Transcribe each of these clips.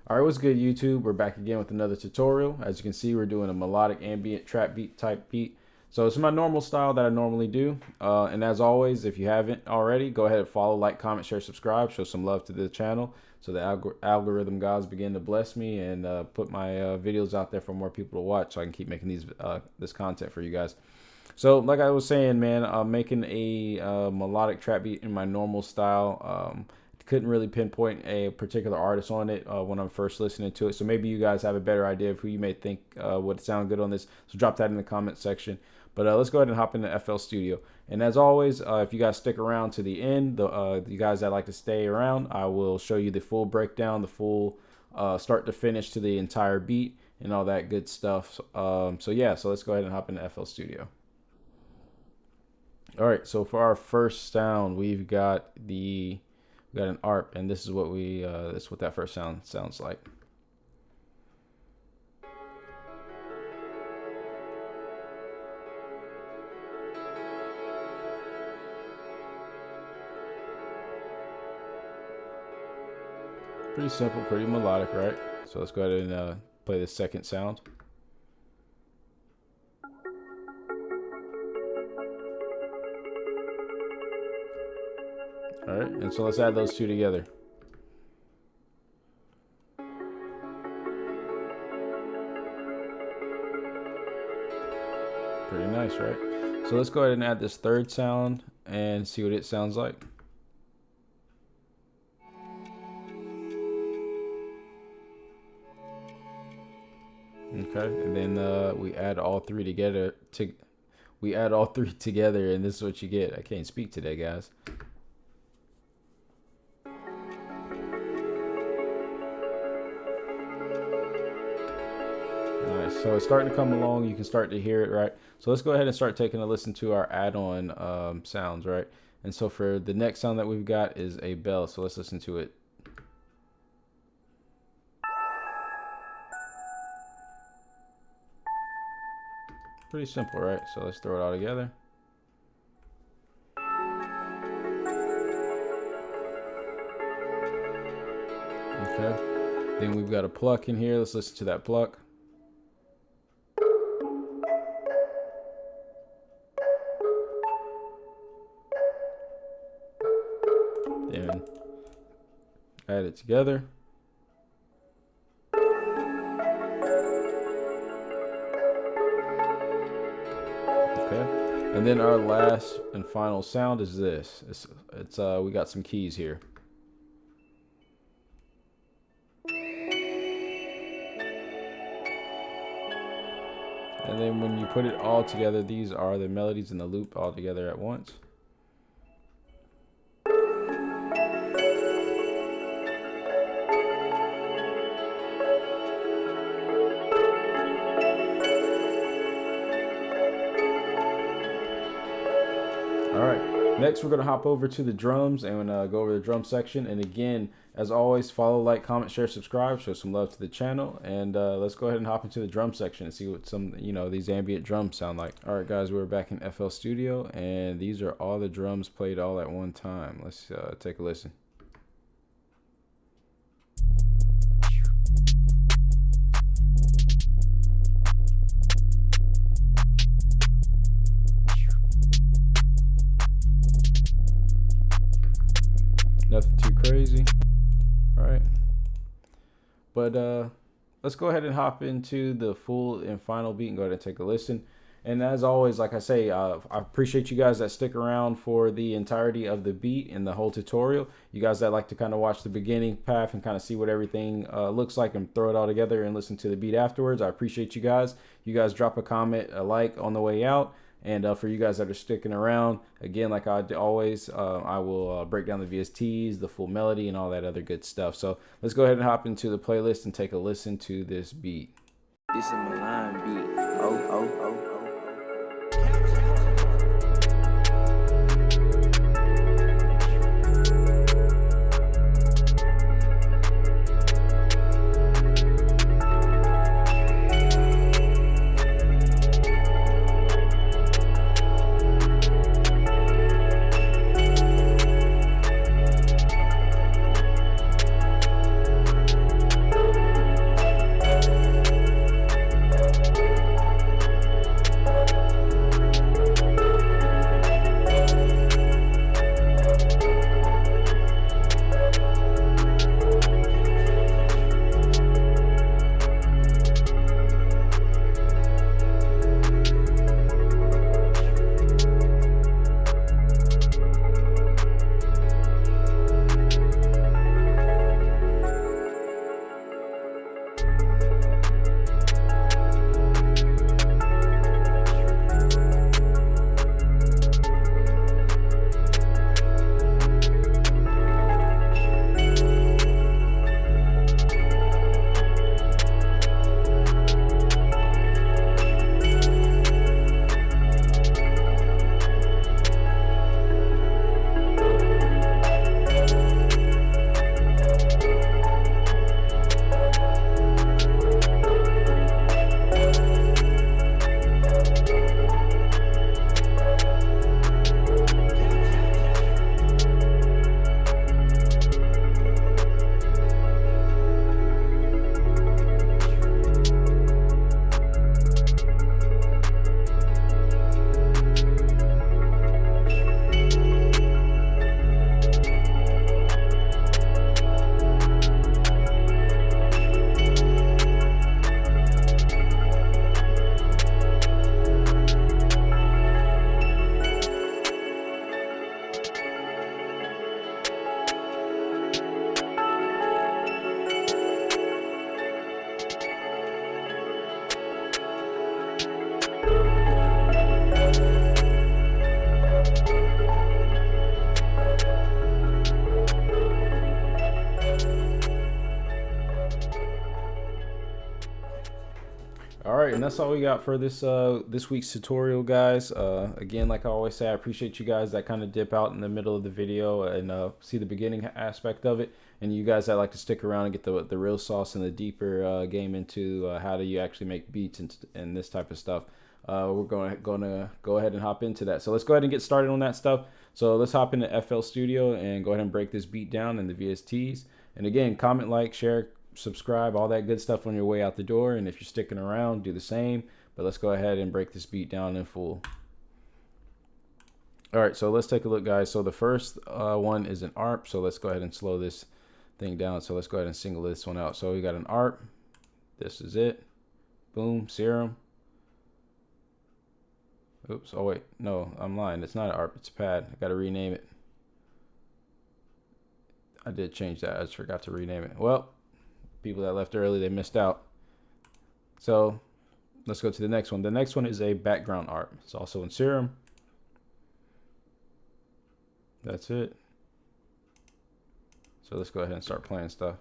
All right, what's good, YouTube? We're back again with another tutorial. As you can see, we're doing a melodic ambient trap beat type beat. So it's my normal style that I normally do. And as always, if you haven't already, go ahead and follow, like, comment, share, subscribe, show some love to the channel so the algorithm gods begin to bless me and put my videos out there for more people to watch so I can keep making this content for you guys. So like I was saying, man, I'm making a melodic trap beat in my normal style. Couldn't really pinpoint a particular artist on it when I'm first listening to it. So maybe you guys have a better idea of who you may think would sound good on this. So drop that in the comment section. But let's go ahead and hop into FL Studio. And as always, if you guys stick around to the end, you guys that like to stay around, I will show you the full breakdown, the full start to finish to the entire beat and all that good stuff. So yeah, so let's go ahead and hop into FL Studio. All right, so for our first sound, we've got an ARP, and this is what this is what that first sound sounds like. Pretty simple, pretty melodic, right? So let's go ahead and play the second sound. All right, and so let's add those two together. Pretty nice, right? So let's go ahead and add this third sound and see what it sounds like. Okay, and then we add all three together. We add all three together, and this is what you get. I can't speak today, guys. Nice. So it's starting to come along. You can start to hear it, right? So let's go ahead and start taking a listen to our add-on sounds, right? And so for the next sound that we've got is a bell. So let's listen to it. Pretty simple, right? So let's throw it all together. Okay. Then we've got a pluck in here. Let's listen to that pluck. Then add it together. And then our last and final sound is this. It's we got some keys here. And then when you put it all together, these are the melodies and the loop all together at once. All right, next we're gonna hop over to the drums and go over the drum section. And again, as always, follow, like, comment, share, subscribe, show some love to the channel. And let's go ahead and hop into the drum section and see what some, these ambient drums sound like. All right, guys, we're back in FL Studio, and these are all the drums played all at one time. Let's take a listen. Nothing too crazy, all right? But let's go ahead and hop into the full and final beat and go ahead and take a listen. And as always, like I say, I appreciate you guys that stick around for the entirety of the beat and the whole tutorial. You guys that like to kind of watch the beginning path and kind of see what everything looks like and throw it all together and listen to the beat afterwards. I appreciate you guys. You guys drop a comment, a like on the way out. And for you guys that are sticking around, again, like I always, I will break down the VSTs, the full melody, and all that other good stuff. So let's go ahead and hop into the playlist and take a listen to this beat. This is my line beat. Oh. All right, and that's all we got for this week's tutorial, guys. Again, like I always say, I appreciate you guys that kind of dip out in the middle of the video and see the beginning aspect of it, and you guys that like to stick around and get the real sauce and the deeper game into how do you actually make beats and this type of stuff. We're going to go ahead and hop into that. So let's go ahead and get started on that stuff. So let's hop into FL Studio and go ahead and break this beat down in the VSTs. And again, comment, like, share, subscribe, all that good stuff on your way out the door. And if you're sticking around, do the same. But let's go ahead and break this beat down in full. All right, so let's take a look, guys. So the first one is an ARP. So let's go ahead and slow this thing down. So let's go ahead and single this one out. So we got an ARP. This is it. Boom, serum. Oops, oh wait, no, I'm lying. It's not an ARP, it's a pad. I gotta rename it. I did change that, I just forgot to rename it. Well, people that left early, they missed out. So let's go to the next one. The next one is a background ARP. It's also in serum. That's it. So let's go ahead and start playing stuff.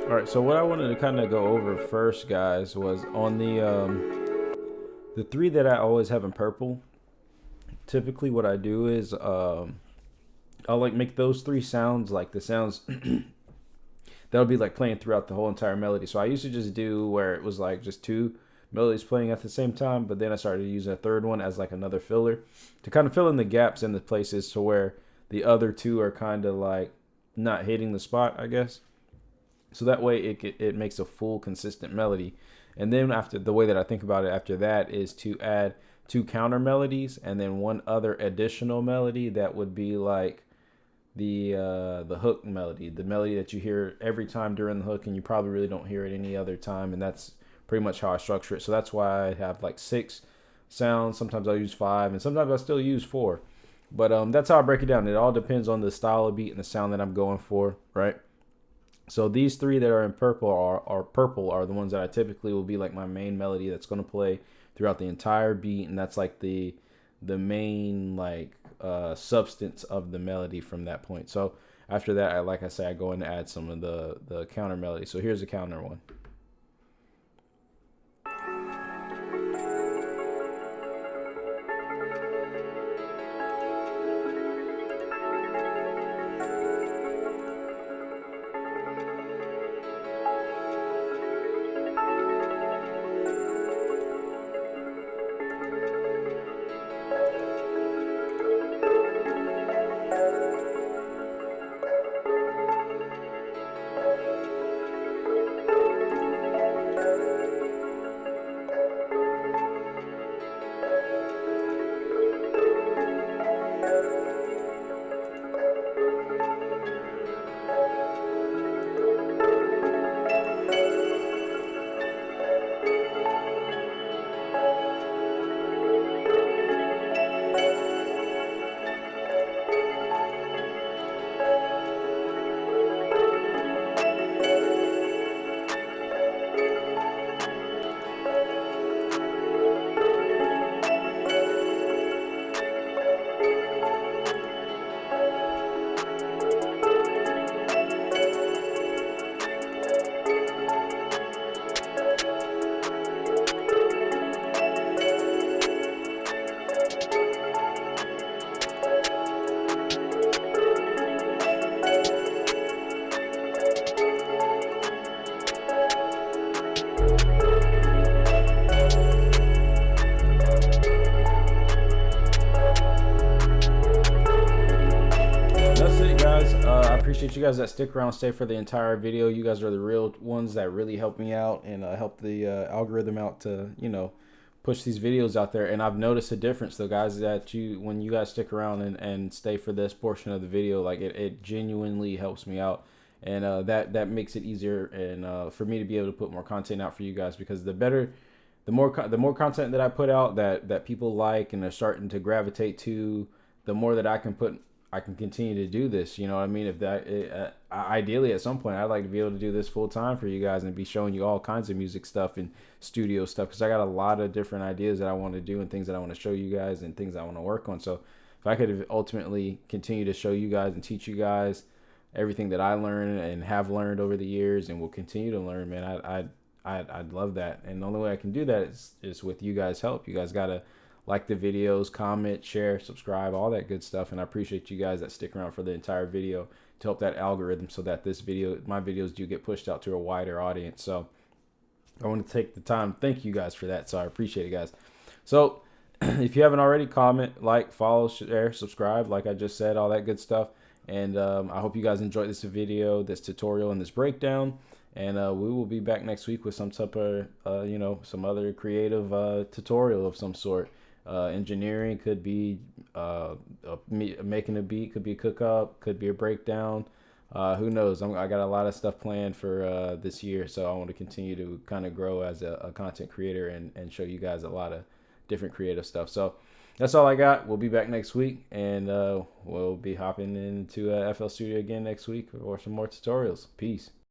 All right, so what I wanted to kind of go over first, guys, was on the three that I always have in purple. Typically what I do is I'll like make those three sounds like the sounds that'll be like playing throughout the whole entire melody. So I used to just do where it was like just two melodies playing at the same time, but then I started using a third one as like another filler to kind of fill in the gaps in the places to where the other two are kind of like not hitting the spot, I guess. So that way it makes a full consistent melody. And then after, the way that I think about it after that is to add two counter melodies and then one other additional melody that would be like the hook melody, the melody that you hear every time during the hook and you probably really don't hear it any other time. And that's pretty much how I structure it. So that's why I have like 6 sounds. Sometimes I'll use 5 and sometimes I still use 4. But that's how I break it down. It all depends on the style of beat and the sound that I'm going for, right? So these 3 that are in purple are the ones that I typically will be like my main melody that's going to play throughout the entire beat, and that's like the main like substance of the melody from that point. So after that, like I say, I go in and add some of the counter melody. So here's a counter one. Appreciate you guys that stick around, stay for the entire video. You guys are the real ones that really help me out and help the algorithm out to, you know, push these videos out there. And I've noticed a difference though, guys, that when you guys stick around and stay for this portion of the video, like it genuinely helps me out. And that makes it easier and for me to be able to put more content out for you guys, because the better the more content that I put out that people like and are starting to gravitate to, the more that I can continue to do this. You know what I mean? If ideally at some point I'd like to be able to do this full time for you guys and be showing you all kinds of music stuff and studio stuff, because I got a lot of different ideas that I want to do and things that I want to show you guys and things I want to work on. So if I could ultimately continue to show you guys and teach you guys everything that I learned and have learned over the years and will continue to learn, man, I'd love that. And the only way I can do that is with you guys' help. You guys gotta like the videos, comment, share, subscribe, all that good stuff. And I appreciate you guys that stick around for the entire video to help that algorithm so that my videos do get pushed out to a wider audience. So I want to take the time to thank you guys for that. So I appreciate it, guys. So if you haven't already, comment, like, follow, share, subscribe, like I just said, all that good stuff. And I hope you guys enjoyed this video, this tutorial, and this breakdown. And we will be back next week with some type of, some other creative tutorial of some sort. Engineering could be making a beat, could be a cook up, could be a breakdown. Who knows? I got a lot of stuff planned for this year, so I want to continue to kind of grow as a content creator and show you guys a lot of different creative stuff. So that's all I got. We'll be back next week, and we'll be hopping into FL Studio again next week for some more tutorials. Peace.